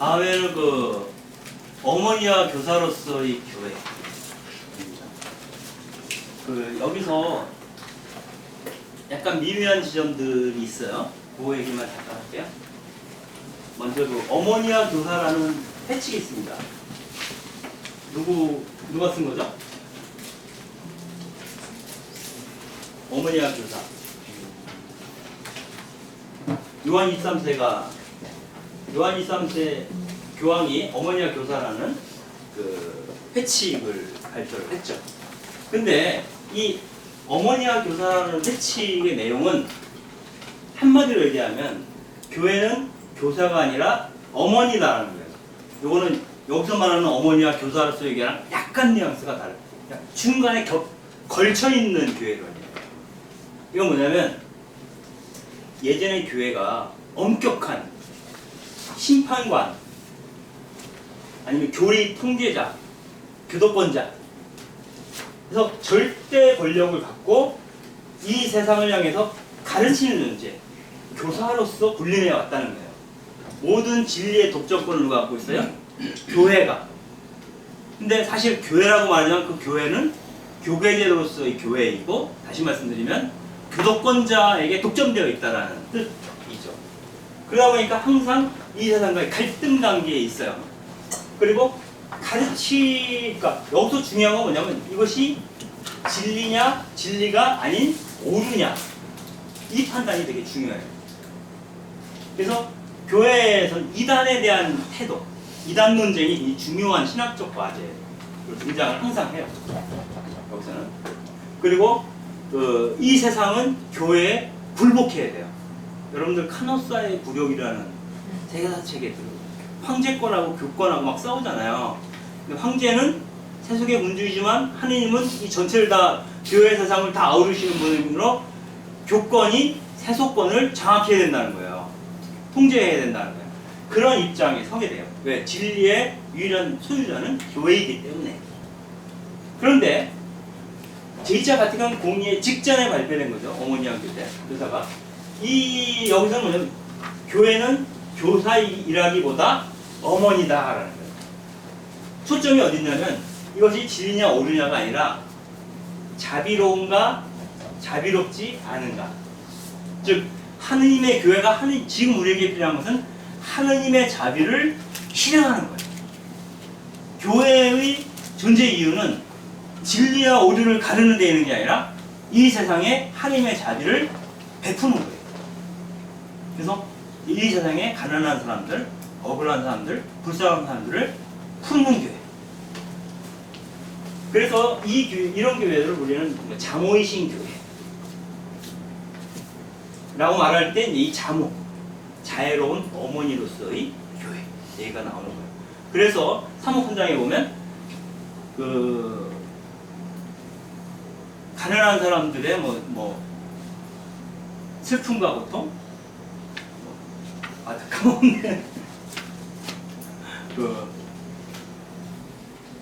다음에는 어머니와 교사로서의 교회. 여기서 약간 미묘한 지점들이 있어요. 그 얘기만 잠깐 할게요. 먼저 어머니와 교사라는 패치가 있습니다. 누가 쓴 거죠? 어머니와 교사. 요한 23세 교황이 어머니와 교사라는 회칙을 발표를 했죠. 근데 이 어머니와 교사라는 회칙의 내용은 한마디로 얘기하면 교회는 교사가 아니라 어머니다라는 거예요. 요거는 여기서 말하는 어머니와 교사로서 얘기하는 약간 뉘앙스가 달라요. 중간에 걸쳐있는 교회론이에요. 이건 뭐냐면 예전의 교회가 엄격한 심판관 아니면 교리 통제자, 교도권자, 그래서 절대 권력을 갖고 이 세상을 향해서 가르치는 존재, 교사로서 군림해 왔다는 거예요. 모든 진리의 독점권을 누가 갖고 있어요? 교회가. 근데 사실 교회라고 말하면 그 교회는 교계제도로서의 교회이고, 다시 말씀드리면 교도권자에게 독점되어 있다는 뜻이죠. 그러다 보니까 항상 이 세상과의 갈등 관계에 있어요. 그리고 그러니까 여기서 중요한 건 뭐냐면 이것이 진리냐 진리가 아닌 오류냐, 이 판단이 되게 중요해요. 그래서 교회에서 이단에 대한 태도, 이단 논쟁이 이 중요한 신학적 과제로 등장을 항상 해요. 여기서는. 그리고 이 세상은 교회에 굴복해야 돼요. 여러분들 카노사의 굴욕이라는 세계사책에 황제권하고 교권하고 막 싸우잖아요. 근데 황제는 세속의 군주이지만 하느님은 이 전체를 다, 교회 세상을 다 아우르시는 분으로 교권이 세속권을 장악해야 된다는 거예요. 통제해야 된다는 거예요. 그런 입장에 서게 돼요. 왜? 진리의 유일한 소유자는 교회이기 때문에. 그런데 제2차 바티칸 공의회 직전에 발표된 거죠. 어머니와 교사가. 여기서는 뭐냐면 교회는 교사이라기보다 어머니다라는 거예요. 초점이 어디 있냐면 이것이 진리냐 오류냐가 아니라 자비로운가 자비롭지 않은가. 즉 하느님의 교회가 지금 우리에게 필요한 것은 하느님의 자비를 실현하는 거예요. 교회의 존재 이유는 진리와 오류를 가르는 데 있는 게 아니라 이 세상에 하느님의 자비를 베푸는 거예요. 그래서 이 세상에 가난한 사람들, 억울한 사람들, 불쌍한 사람들을 품는 교회. 그래서 이런 교회를 우리는 자모이신 교회 라고 말할 때 이 자모, 자애로운 어머니로서의 교회 얘기가 나오는 거예요. 그래서 사목훈장에 보면 가난한 사람들의 슬픔과 고통, 까먹네.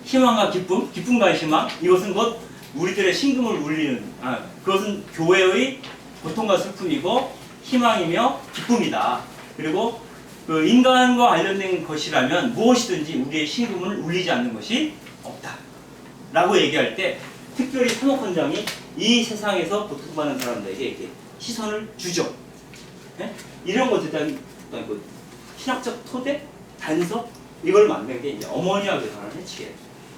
희망과 기쁨, 기쁨과 희망, 이것은 곧 우리들의 심금을 울리는, 그것은 교회의 고통과 슬픔이고 희망이며 기쁨이다. 그리고 인간과 관련된 것이라면 무엇이든지 우리의 심금을 울리지 않는 것이 없다 라고 얘기할 때 특별히 사목헌장이 이 세상에서 고통받는 사람들에게 이렇게 시선을 주죠. 네? 이런 것에 대한 신학적 토대, 단서, 이걸 만든 게 이제 어머니와 교사라는 해치예요.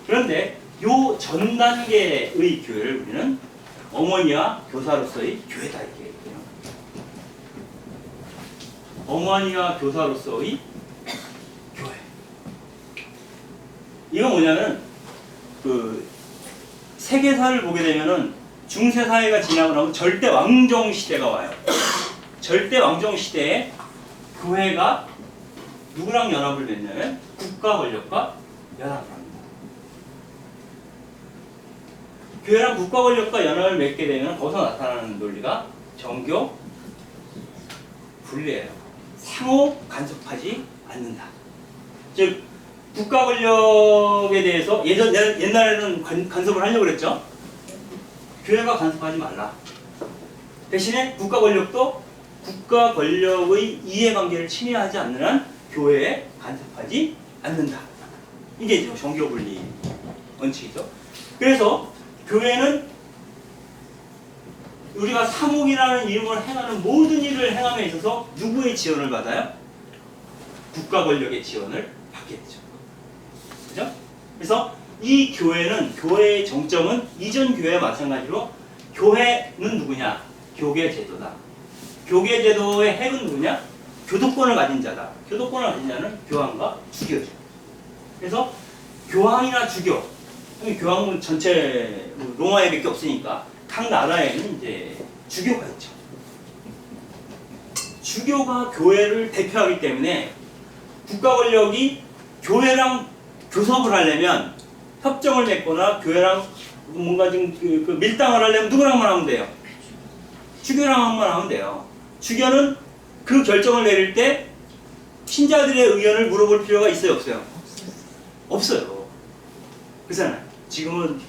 그런데 요 전 단계의 교회를 우리는 어머니와 교사로서의 교회다 이렇게 얘기해요. 어머니와 교사로서의 교회. 이건 뭐냐면 세계사를 보게 되면은 중세 사회가 지나고 나면 절대 왕정 시대가 와요. 절대 왕정 시대에 교회가 누구랑 연합을 맺냐면 국가 권력과 연합을 합니다. 교회랑 국가 권력과 연합을 맺게 되면 거기서 나타나는 논리가 정교 분리예요. 상호 간섭하지 않는다. 즉 국가 권력에 대해서 옛날에는 간섭을 하려고 그랬죠. 교회가 간섭하지 말라. 대신에 국가 권력도 국가 권력의 이해관계를 침해하지 않는 한 교회에 간섭하지 않는다. 이게 이제 종교분리 원칙이죠. 그래서 교회는 우리가 사목이라는 이름을 행하는 모든 일을 행함에 있어서 누구의 지원을 받아요? 국가 권력의 지원을 받게 되죠. 그죠? 그래서 이 교회는, 교회의 정점은 이전 교회와 마찬가지로 교회는 누구냐? 교계제도다. 교계제도의 핵은 누구냐? 교도권을 가진 자다. 교도권을 가진 자는 교황과 주교죠. 그래서 교황이나 주교, 교황은 전체 로마에 몇 개 없으니까 각 나라에는 이제 주교가 있죠. 주교가 교회를 대표하기 때문에 국가 권력이 교회랑 교섭을 하려면, 협정을 맺거나 교회랑 뭔가 좀 그 밀당을 하려면 누구랑만 하면 돼요? 주교랑만 하면 돼요. 주교는 그 결정을 내릴 때 신자들의 의견을 물어볼 필요가 있어요, 없어요? 없어요. 그렇잖아요. 지금은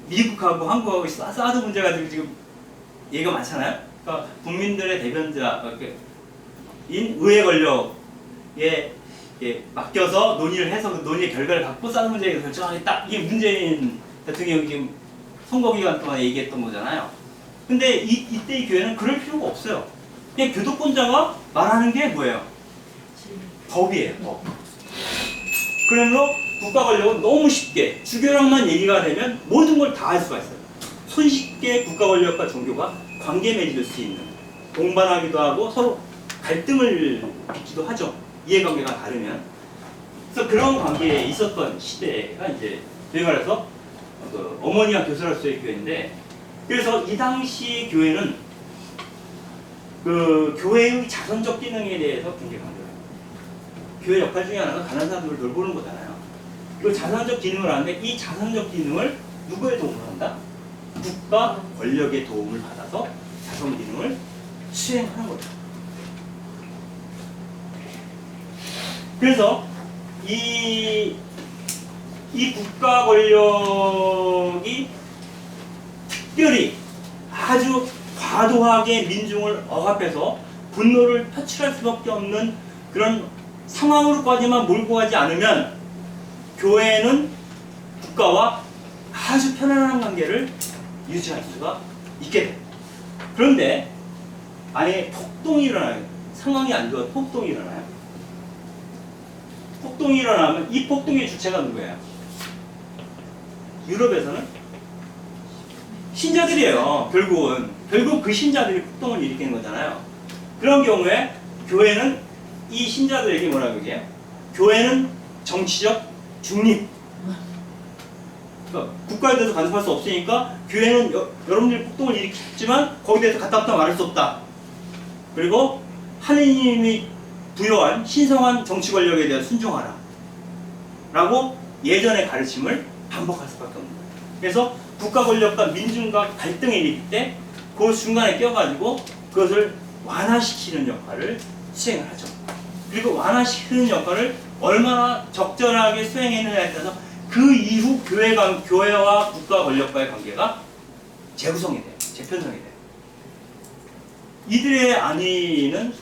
미국하고 한국하고 사드 문제 가지고 지금 얘기가 많잖아요. 그러니까 국민들의 대변자인 의회 권력에 맡겨서 논의를 해서 그 논의의 결과를 갖고 사드 문제에 결정하겠다. 이게 문재인 대통령이 지금 선거 기간 동안에 얘기했던 거잖아요. 근데 이때 이 교회는 그럴 필요가 없어요. 그냥 교도권자가 말하는 게 뭐예요? 법이에요, 법. 그러므로 국가 권력은 너무 쉽게 주교랑만 얘기가 되면 모든 걸 다 할 수가 있어요. 손쉽게 국가 권력과 종교가 관계 맺을 수 있는, 동반하기도 하고 서로 갈등을 빚기도 하죠. 이해관계가 다르면. 그래서 그런 관계에 있었던 시대가 이제 저희 말해서 어머니와 교사로서의 교회인데, 그래서 이 당시 교회는 그 교회의 자선적 기능에 대해서 굉장히 강조해요. 교회 역할 중에 하나가 가난한 사람들을 돌보는 거잖아요. 그 자선적 기능을 하는데 이 자선적 기능을 누구의 도움을 한다? 국가 권력의 도움을 받아서 자선 기능을 수행하는 거죠. 그래서 이 국가 권력이 특별히 아주 과도하게 민중을 억압해서 분노를 표출할 수밖에 없는 그런 상황으로까지만 몰고 가지 않으면 교회는 국가와 아주 편안한 관계를 유지할 수가 있게 됩니다. 그런데 아예 폭동이 일어나요. 상황이 안 좋아 폭동이 일어나요. 폭동이 일어나면 이 폭동의 주체가 누구예요? 유럽에서는 신자들이에요. 결국 그 신자들이 폭동을 일으키는 거잖아요. 그런 경우에 교회는 이 신자들에게 뭐라고 얘기해요? 교회는 정치적 중립. 그러니까 국가에 대해서 간섭할 수 없으니까 교회는 여러분들이 폭동을 일으켰지만 거기에 대해서 갖다 붙다 말할 수 없다. 그리고 하느님이 부여한 신성한 정치 권력에 대해 순종하라. 라고 예전의 가르침을 반복할 수밖에 없는 거예요. 그래서 국가 권력과 민중과 갈등이 일으킬 때 그 중간에 껴가지고 그것을 완화시키는 역할을 수행을 하죠. 그리고 완화시키는 역할을 얼마나 적절하게 수행했느냐에 따라서 그 이후 교회와 국가 권력과의 관계가 재구성이 돼요. 재편성이 돼요. 이들의 안위는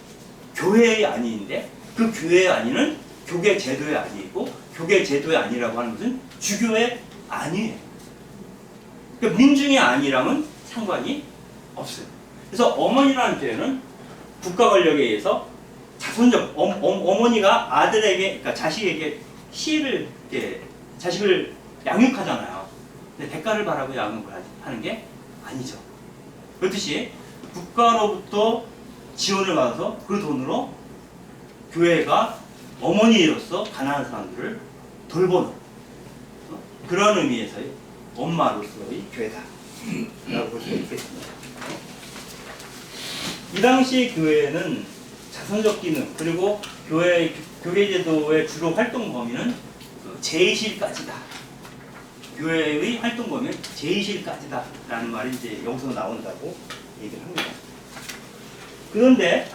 교회의 안위인데 그 교회의 안위는 교계 제도의 안위이고 교계 제도의 안위라고 하는 것은 주교의 안위예요. 그러니까 민중의 안위랑은 상관이 없어요. 그래서 어머니라는 죄는 국가 권력에 의해서 자손적 어머니가 아들에게, 그러니까 자식에게 자식을 양육하잖아요. 근데 대가를 바라고 양육을 하는 게 아니죠. 그렇듯이 국가로부터 지원을 받아서 그 돈으로 교회가 어머니로서 가난한 사람들을 돌보는 그런 의미에서의 엄마로서의 교회다 라고 볼 수 있겠습니다. 이 당시 교회는 자선적 기능 그리고 교계제도의 주로 활동 범위는 제의실까지다. 교회의 활동 범위는 제의실까지다 라는 말이 이제 여기서 나온다고 얘기를 합니다. 그런데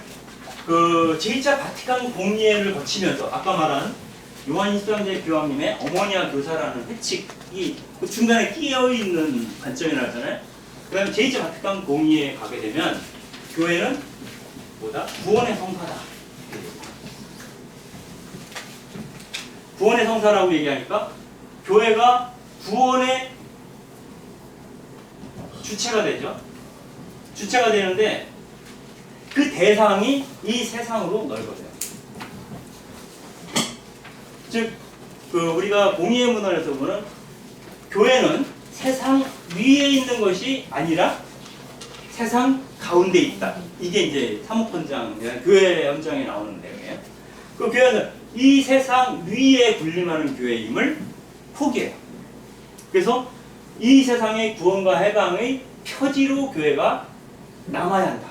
그 제2차 바티칸 공의회를 거치면서 아까 말한 요한 23세 교황님의 어머니와 교사라는 회칙이 그 중간에 끼어 있는 관점이라 하잖아요. 그 다음에 제2차 바티칸 공의회에 가게 되면 교회는 뭐다? 구원의 성사다. 구원의 성사라고 얘기하니까 교회가 구원의 주체가 되죠. 주체가 되는데 그 대상이 이 세상으로 넓어져요. 즉, 우리가 공의의 문헌에서 보면 교회는 세상 위에 있는 것이 아니라 세상 가운데 있다. 이게 이제 사목헌장, 교회 헌장에 나오는 내용이에요. 그 교회는 이 세상 위에 군림하는 교회임을 포기해요. 그래서 이 세상의 구원과 해방의 표지로 교회가 남아야 한다.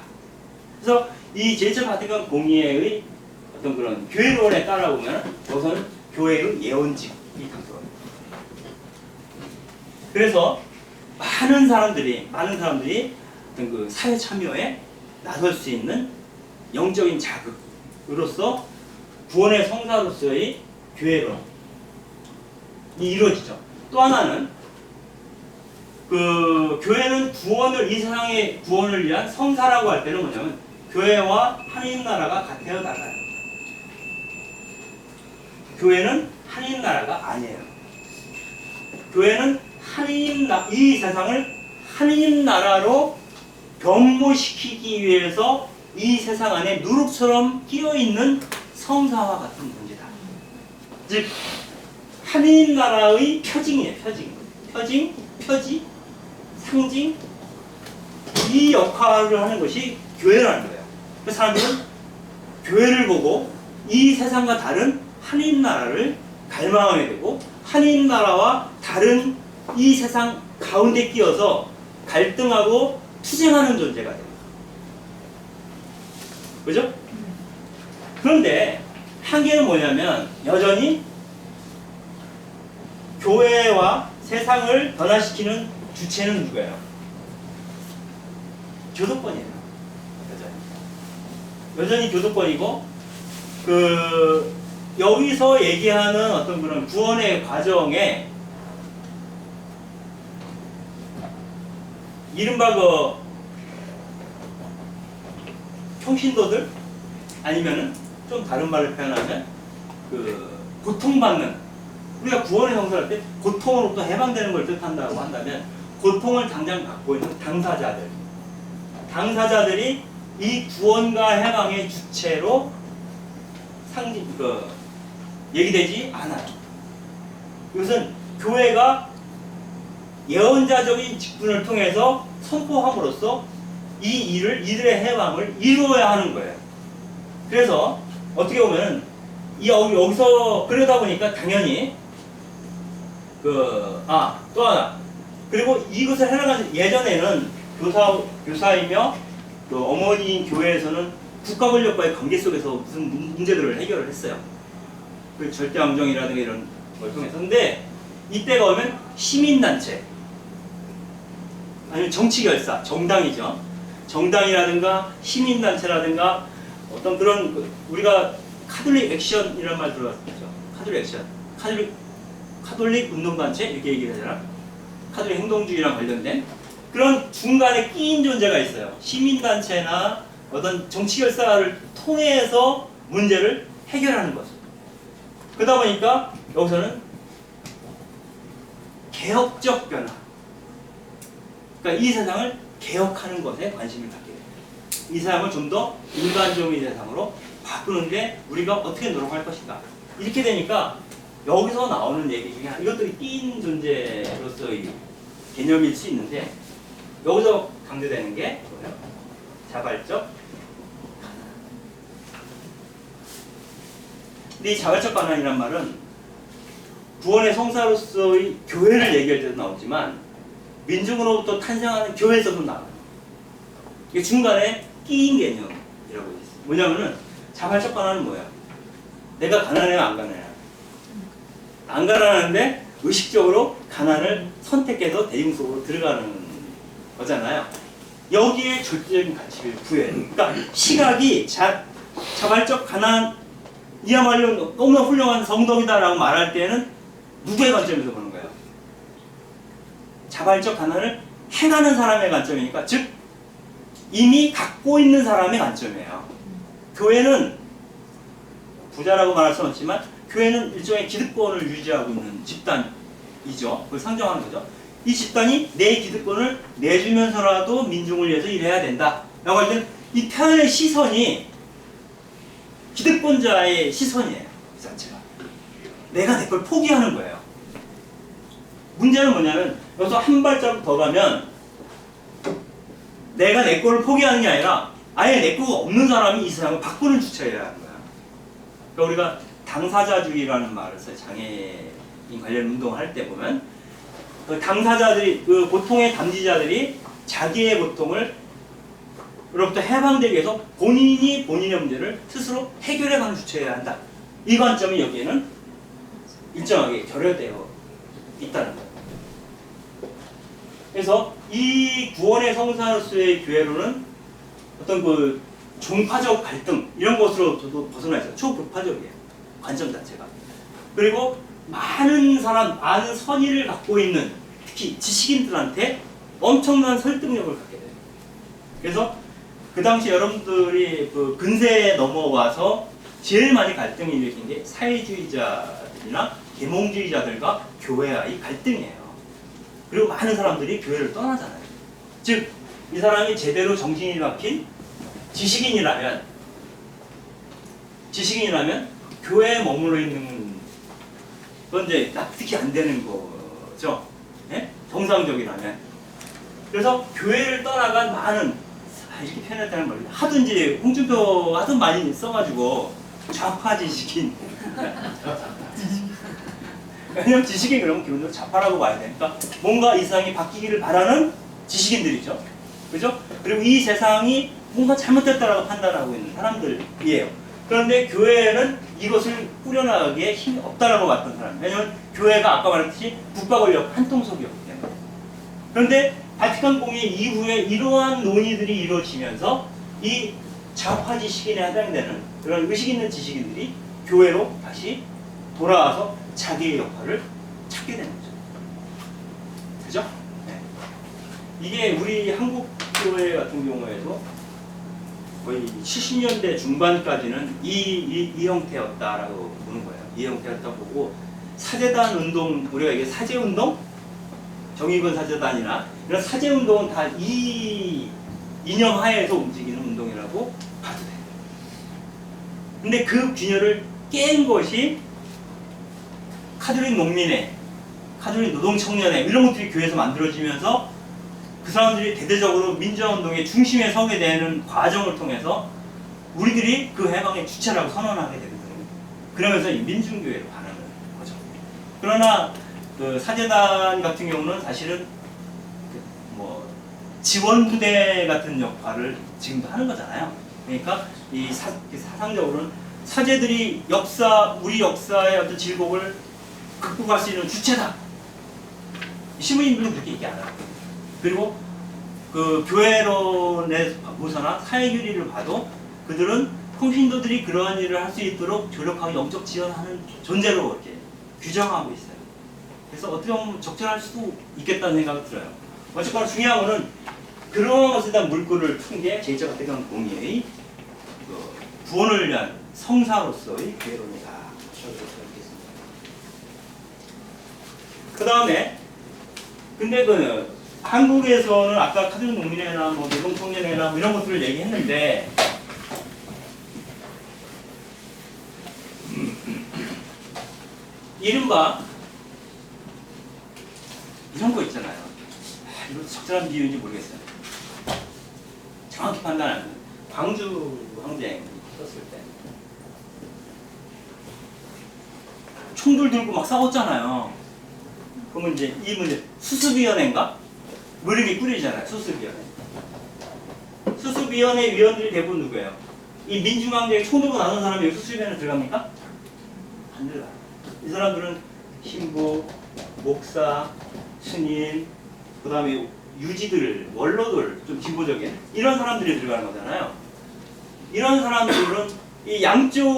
그래서 이 제1차 바티칸 공의회의 어떤 그런 교회론에 따라보면 우선 교회의 예언직이 강조합니다. 그래서 많은 사람들이 어떤 그 사회 참여에 나설 수 있는 영적인 자극으로서 구원의 성사로서의 교회론이 이루어지죠. 또 하나는 그 교회는 이 세상의 구원을 위한 성사라고 할 때는 뭐냐면 교회와 하나님 나라가 같아요, 달라요? 교회는 하나님 나라가 아니에요. 교회는 이 세상을 하나님 나라로 변모시키기 위해서 이 세상 안에 누룩처럼 끼어있는 성사와 같은 존재다. 즉 하나님 나라의 표징이에요. 표지, 상징, 이 역할을 하는 것이 교회라는 거예요. 그 사람들은 교회를 보고 이 세상과 다른 하나님 나라를 갈망하게 되고 하나님 나라와 다른 이 세상 가운데 끼어서 갈등하고 투쟁하는 존재가 됩니다. 그죠? 그런데 한계는 뭐냐면 여전히 교회와 세상을 변화시키는 주체는 누구예요? 교도권이에요. 여전히 교도권이고 여기서 얘기하는 어떤 그런 구원의 과정에 이른바 평신도들 아니면은 좀 다른 말을 표현하면 고통받는, 우리가 구원의 성사할 때 고통으로부터 해방되는 걸 뜻한다고 한다면 고통을 당장 갖고 있는 당사자들이 이 구원과 해방의 주체로 얘기되지 않아요. 이것은 교회가 예언자적인 직분을 통해서 선포함으로써 이들의 해방을 이루어야 하는 거예요. 그래서 어떻게 보면 여기서 그러다 보니까 당연히 또 하나, 그리고 이것을 해나가는 예전에는 교사이며 또 어머니인 교회에서는 국가 권력과의 관계 속에서 무슨 문제들을 해결을 했어요. 그 절대왕정이라든가 이런 걸 통해서. 근데 이때가 오면 시민단체 아니면 정치결사, 정당이죠. 정당이라든가 시민단체라든가 어떤 그런 우리가 카톨릭 액션이라는 말 들어봤죠. 카톨릭 액션, 카톨릭 운동단체 이렇게 얘기를 하잖아. 카톨릭 행동주의랑 관련된 그런 중간에 끼인 존재가 있어요. 시민단체나 어떤 정치결사를 통해서 문제를 해결하는 거죠. 그러다 보니까 여기서는 개혁적 변화, 그러니까 이 세상을 개혁하는 것에 관심을 갖게 돼요. 이 세상을 좀 더 인간적인 세상으로 바꾸는데 우리가 어떻게 노력할 것인가. 이렇게 되니까 여기서 나오는 얘기 중에 이것들이 끼인 존재로서의 개념일 수 있는데 여기서 강조되는 게 뭐예요? 자발적 가난. 근데 이 자발적 가난이란 말은 구원의 성사로서의 교회를 얘기할 때도 나오지만 민중으로부터 탄생하는 교회에서도 나와요. 이게 중간에 끼인 개념이라고 있어요. 뭐냐면은 자발적 가난은 뭐야? 내가 가난해요, 안 가난해요? 안 가난한데 의식적으로 가난을 선택해서 대중 속으로 들어가는 거잖아요. 여기에 절대적인 가치를 부여해요. 그러니까 시각이 자발적 가난이야말로 너무나 훌륭한 성덕이다라고 말할 때는 누구의 관점에서 보는 거예요? 자발적 가난을 행하는 사람의 관점이니까, 즉 이미 갖고 있는 사람의 관점이에요. 교회는 부자라고 말할 수는 없지만 교회는 일종의 기득권을 유지하고 있는 집단이죠. 그걸 상정하는 거죠. 이 집단이 내 기득권을 내주면서라도 민중을 위해서 일해야 된다 라고 할 때는 이 표현의 시선이 기득권자의 시선이에요. 그 자체가. 내가 내 걸 포기하는 거예요. 문제는 뭐냐면 여기서 한 발자국 더 가면 내가 내 거를 포기하는 게 아니라 아예 내 거가 없는 사람이 이 세상을 바꾸는 주체여야 하는 거야. 그러니까 우리가 당사자주의라는 말을 써요. 장애인 관련 운동을 할 때 보면 그 당사자들이, 그 고통의 담지자들이 자기의 고통을 로부터 해방되기 위해서 본인이 본인의 문제를 스스로 해결해가는 주체여야 한다. 이 관점이 여기에는 일정하게 결여되어 있다는 거예요. 그래서 이 구원의 성사로서의 교회로는 어떤 그 종파적 갈등 이런 것으로 저도 벗어나 있어요. 초극파적이에요. 관점 자체가. 그리고 많은 선의를 갖고 있는 특히 지식인들한테 엄청난 설득력을 갖게 돼요. 그래서 그 당시 여러분들이 그 근세에 넘어와서 제일 많이 갈등이 일으킨 게 사회주의자들이나 계몽주의자들과 교회와의 갈등이에요. 그리고 많은 사람들이 교회를 떠나잖아요. 즉, 이 사람이 제대로 정신이 박힌 지식인이라면 교회에 머물러 있는 건 이제 납득이 안 되는 거죠. 예? 정상적이라면. 그래서 교회를 떠나간 많은, 이렇게 표현했다는 걸 하도 이제 홍준표 하도 많이 써가지고 좌파 지식인. 왜냐면 지식인 그러면 기본적으로 좌파라고 봐야 되니까 뭔가 이 세상이 바뀌기를 바라는 지식인들이죠. 그죠? 그리고 이 세상이 뭔가 잘못됐다라고 판단하고 있는 사람들이에요. 그런데 교회는 이것을 꾸려나가기에 힘이 없다라고 봤던 사람. 왜냐면 교회가 아까 말했듯이 국가 권력 한통속이었기 때문에. 그런데 바티칸 공의 이후에 이러한 논의들이 이루어지면서 이 좌파 지식인에 해당되는 그런 의식 있는 지식인들이 교회로 다시 돌아와서 자기의 역할을 찾게 되는 거죠. 그죠? 네. 이게 우리 한국 교회 같은 경우에도 거의 70년대 중반까지는 이 형태였다라고 보는 거예요. 이 형태였다고 보고 사제단 운동, 우리가 이게 사제운동? 정의권 사제단이나 이런 사제운동은 다 이 이념 하에서 움직이는 운동이라고 봐도 돼요. 근데 그 균열을 깬 것이 카톨릭 농민회, 카톨릭 노동청년회 이런 것들이 교회에서 만들어지면서 그 사람들이 대대적으로 민주화운동의 중심에 서게 되는 과정을 통해서 우리들이 그 해방의 주체라고 선언하게 되거든요. 그러면서 이 민중교회로 가는 거죠. 그러나 그 사제단 같은 경우는 사실은 뭐 지원부대 같은 역할을 지금도 하는 거잖아요. 그러니까 이 사상적으로는 사제들이 우리 역사의 어떤 질곡을 극복할 수 있는 주체다. 시민들은 그렇게 얘기 안 하고. 그리고 그 교회론에 보서나 사회규리를 봐도 그들은 평신도들이 그러한 일을 할 수 있도록 조력하고 영적 지원하는 존재로 이렇게 규정하고 있어요. 그래서 어떻게 보면 적절할 수도 있겠다는 생각이 들어요. 어쨌거나 중요한 거는 그런 것에 대한 물꼬를 푼 게 제2차 바티칸 공의회의 구원을 위한 성사로서의 교회론이다. 그 다음에 근데 그 한국에서는 아까 카톨릭 농민회나 뭐 노동청년회나 뭐 이런 것들을 얘기했는데 이른바 이런 거 있잖아요. 이거 적절한 비유인지 모르겠어요. 정확히 판단 안 돼요. 광주 항쟁 있었을 때 총들 들고 막 싸웠잖아요. 그러면 이제 이 문제 수습위원회인가? 뭐 이렇게 꾸리잖아요. 수습위원회. 수습위원회 위원들이 대부분 누구예요? 이 민중항쟁에 총 들고 나선 사람이 여기 수습위원회 들어갑니까? 안 들어가요. 이 사람들은 신부, 목사, 스님, 그 다음에 유지들, 원로들, 좀 진보적인 이런 사람들이 들어가는 거잖아요. 이런 사람들은 이 양쪽이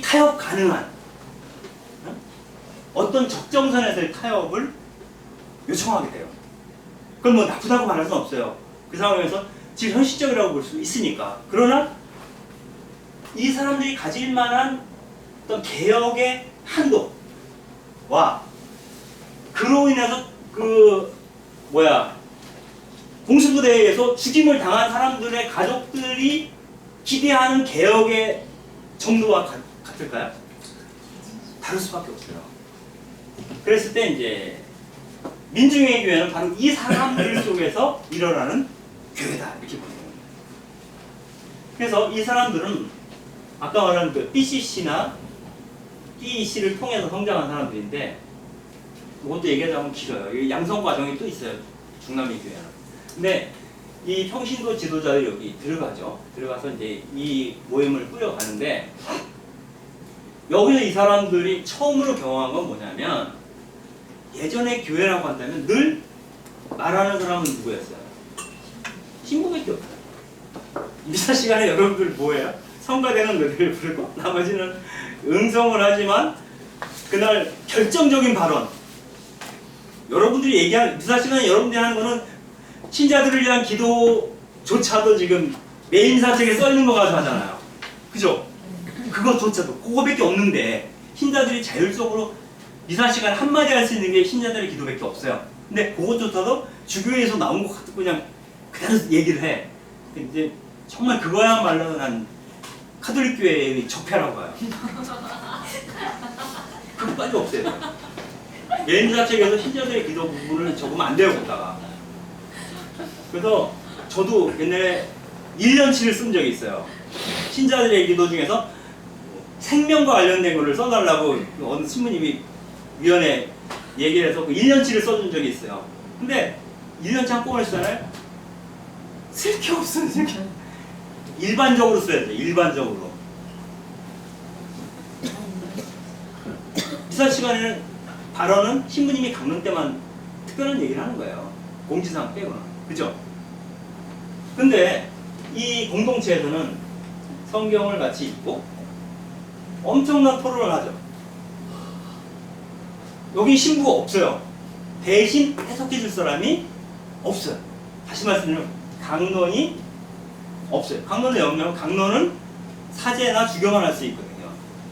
타협 가능한 어떤 적정선에서의 타협을 요청하게 돼요. 그건 뭐 나쁘다고 말할 수는 없어요. 그 상황에서 지금 현실적이라고 볼 수 있으니까. 그러나 이 사람들이 가질 만한 어떤 개혁의 한도와 그로 인해서 공수부대에서 죽임을 당한 사람들의 가족들이 기대하는 개혁의 정도와 같을까요? 다를 수밖에 없어요. 그랬을 때 이제 민중의 교회는 바로 이 사람들 속에서 일어나는 교회다 이렇게 보는 겁니다. 그래서 이 사람들은 아까 말한 그 BCC나 DEC를 통해서 성장한 사람들인데 그것도 얘기하자면 길어요. 양성 과정이 또 있어요. 중남미 교회는. 근데 이 평신도 지도자들이 여기 들어가죠. 들어가서 이제 이 모임을 꾸려가는데 여기서 이 사람들이 처음으로 경험한 건 뭐냐면 예전에 교회라고 한다면 늘 말하는 사람은 누구였어요? 신부밖에 없어요. 미사 시간에 여러분들 뭐예요? 성가대는 노래를 부르고 나머지는 응성을 하지만 그날 결정적인 발언 여러분들이 얘기하는 미사 시간에 여러분들이 하는 거는 신자들을 위한 기도조차도 지금 메인사책에 써있는 거 가지고 하잖아요. 그죠? 그것조차도 그거밖에 없는데 신자들이 자율적으로 미사 시간에 한마디 할 수 있는 게 신자들의 기도밖에 없어요. 근데 그것조차도 주교회에서 나온 것 같고 그냥 그대로 얘기를 해. 이제 정말 그거야말로 난 카톨릭 교회의 적폐라고 봐요. 그것까지 없애야 돼요. 메인사책에서 신자들의 기도 부분을 적으면 안 돼요, 거기다가. 그래서 저도 옛날에 1년치를 쓴 적이 있어요. 신자들의 기도 중에서 생명과 관련된 거를 써달라고 어느 신부님이 위원회 얘기를 해서 그 1년치를 써준 적이 있어요. 근데 1년치 한꺼번에 쓰잖아요? 쓸 게 없어요, 쓸 게. 일반적으로 써야 돼, 일반적으로. 미사 시간에는 발언은 신부님이 강론 때만 특별한 얘기를 하는 거예요. 공지사항 빼고는. 그죠? 근데 이 공동체에서는 성경을 같이 읽고 엄청난 토론을 하죠. 여기 신부가 없어요. 대신 해석해 줄 사람이 없어요. 다시 말씀드리면 강론이 없어요. 강론을 영위하면 강론은 사제나 주교만 할 수 있거든요.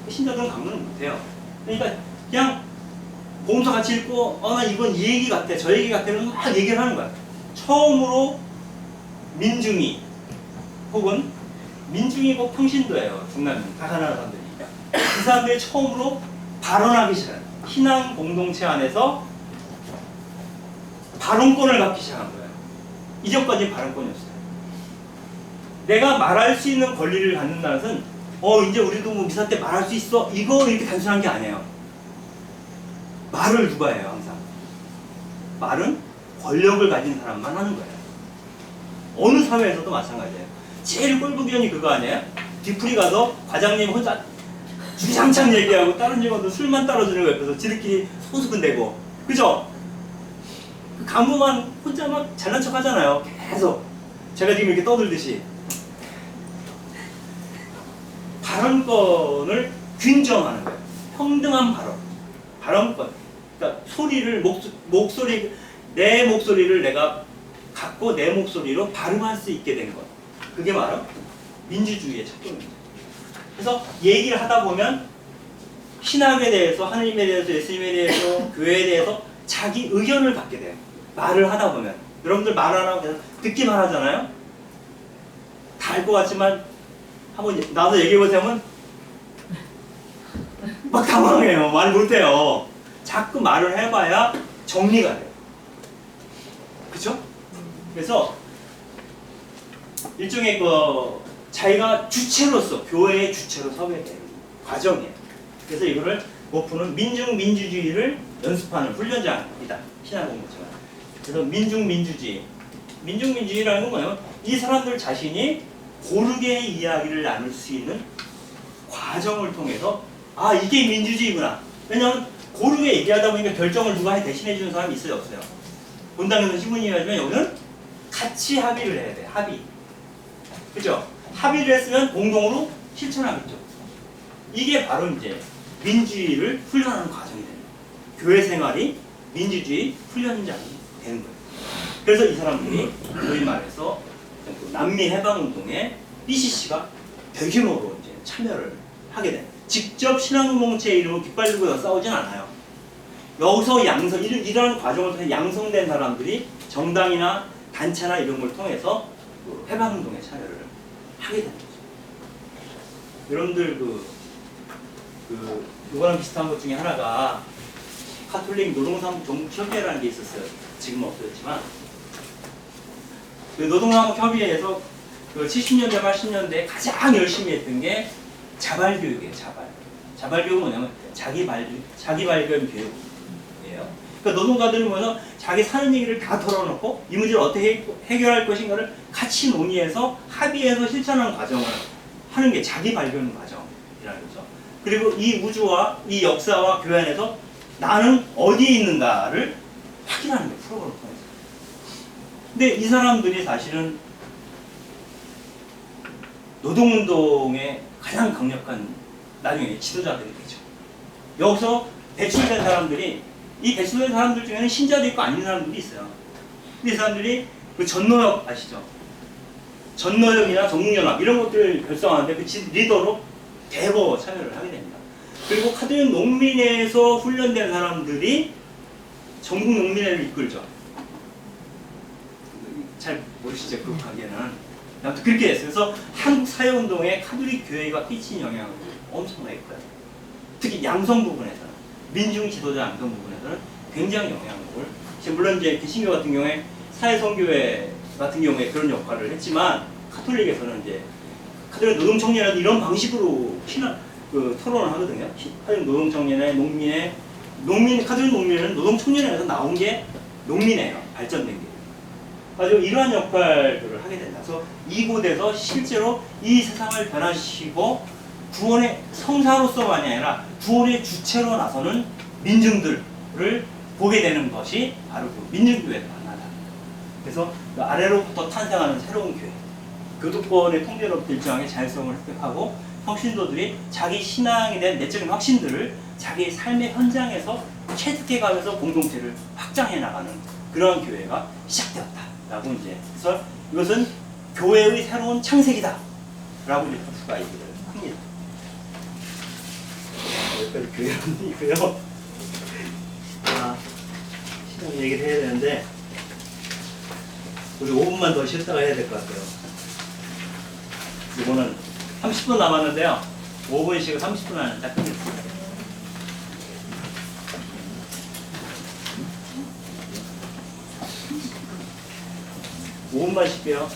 신자들은 강론을 못해요. 그러니까 그냥 복음서 같이 읽고 나 이건 이 얘기 같아 저 얘기 같아는 막 얘기를 하는 거야. 처음으로 민중이 혹은 민중이고 평신도예요. 중남미 가난한 사람들이니까 그 사람들이 처음으로 발언하기 시작해요. 신앙 공동체 안에서 발언권을 갖기 시작한 거예요. 이전까지는 발언권이 없어요. 내가 말할 수 있는 권리를 갖는다는 것은 이제 우리도 뭐 미사 때 말할 수 있어 이거 이렇게 단순한 게 아니에요. 말을 누가 해요? 항상 말은 권력을 가진 사람만 하는 거예요. 어느 사회에서도 마찬가지예요. 제일 꼴보기전이 그거 아니에요? 뒤풀이 가서 과장님 혼자 주장창 얘기하고 다른 직원도 술만 따라주는 거 옆에서 지들끼리 소수근대고 그죠? 그 간부만 혼자 막 잘난 척 하잖아요. 계속 제가 지금 이렇게 떠들듯이 발언권을 균정하는 거예요. 평등한 발언권. 그러니까 소리를 목소리 내 목소리를 내가 갖고 내 목소리로 발음할 수 있게 된 것. 그게 바로 민주주의의 작동입니다. 그래서 얘기를 하다 보면 신학에 대해서 하느님에 대해서 예수님에 대해서 교회에 대해서 자기 의견을 갖게 돼요. 말을 하다 보면 여러분들 말 안 하고 그냥 듣기만 하잖아요. 다 알 것 같지만 한번 나도 얘기해보세요 하면 막 당황해요. 말 못해요. 자꾸 말을 해봐야 정리가 돼요. 그쵸? 그래서 일종의 자기가 주체로서 교회의 주체로 서게 되는 과정이에요. 그래서 이거를 모프는 민중민주주의를 연습하는 훈련장이다. 신학공부처가. 그래서 민중민주주의라는 건 뭐예요? 이 사람들 자신이 고르게 이야기를 나눌 수 있는 과정을 통해서 이게 민주주의구나. 왜냐하면 고르게 얘기하다 보니까 결정을 누가 대신해 주는 사람이 있어요, 없어요? 본당에서 신부님이 하지만 여기는 같이 합의를 해야 돼. 합의. 그죠? 합의를 했으면 공동으로 실천하겠죠. 이게 바로 이제 민주주의를 훈련하는 과정이 됩니다. 교회 생활이 민주주의 훈련장이 되는 거예요. 그래서 이 사람들이 소위 말해서 남미 해방운동에 BCC가 대규모로 이제 참여를 하게 된 직접 신앙공동체 이름을 깃발들고 싸우진 않아요. 여기서 이러한 과정을 통해 양성된 사람들이 정당이나 단체나 이런 걸 통해서 그 해방운동에 참여를 하게 되는 거죠. 여러분들 이거랑 비슷한 것 중에 하나가 카톨릭 노동사무국 전국협의회라는 게 있었어요. 지금은 없어졌지만 그 노동사무국협의회에서 그 70년대, 80년대에 가장 열심히 했던 게 자발교육이에요. 자발교육은 뭐냐면 자기 발견 교육이에요. 그러니까 노동가들은 뭐냐면 자기 사는 얘기를 다 털어놓고 이 문제를 어떻게 해결할 것인가를 같이 논의해서 합의해서 실천하는 과정을 하는 게 자기 발견 과정이라는 거죠. 그리고 이 우주와 이 역사와 교회 안에서 나는 어디에 있는가를 확인하는 게 프로그램을 통해서. 근데 이 사람들이 사실은 노동운동의 가장 강력한 나중에 지도자들이 되죠. 여기서 배출된 사람들이 이 배출된 사람들 중에는 신자도 있고 아닌 사람들이 있어요. 근데 이 사람들이 그 전노역 아시죠? 전노역이나 전국연합 이런 것들을 결성하는데 그 리더로 대거 참여를 하게 됩니다. 그리고 카톨릭 농민회에서 훈련된 사람들이 전국 농민회를 이끌죠. 잘 모르시죠? 그 관계는. 아무튼 그렇게 됐어요. 그래서 한국 사회운동에 카톨릭 교회가 끼친 영향은 엄청나게 커요. 특히 양성 부분에서는, 민중 지도자 양성 부분에서는 굉장히 영향력을. 물론 이제 개신교 같은 경우에 사회선교회 같은 경우에 그런 역할을 했지만 카톨릭에서는 이제 카톨릭 노동청년회도 이런 방식으로 토론을 하거든요. 카톨릭 노동청년회, 카톨릭 농민회는 노동청년회에서 나온 게 농민회예요. 발전된 게. 가지고 이러한 역할들을 하게 된다. 그래서 이곳에서 실제로 이 세상을 변화시키고 구원의 성사로서만이 아니라 구원의 주체로 나서는 민중들을 보게 되는 것이 바로 그 민중교회를 만나다. 그래서 그 아래로부터 탄생하는 새로운 교회. 교도권의 통제로부터 일정하게 자율성을 획득하고 평신도들이 자기 신앙에 대한 내적인 확신들을 자기 삶의 현장에서 체득해가면서 공동체를 확장해 나가는 그러한 교회가 시작되었다. 라고 이제 그래서 이것은 교회의 새로운 창세기다. 라고 이제 수가 얘기를 합니다. 여기까지 교회론이고요. 신앙 얘기를 해야 되는데 우리 5분만 더 쉬었다가 해야 될 것 같아요. 이거는 30분 남았는데요. 5분씩 30분 안에 딱 끝냈습니다. 5분만 쉴게요.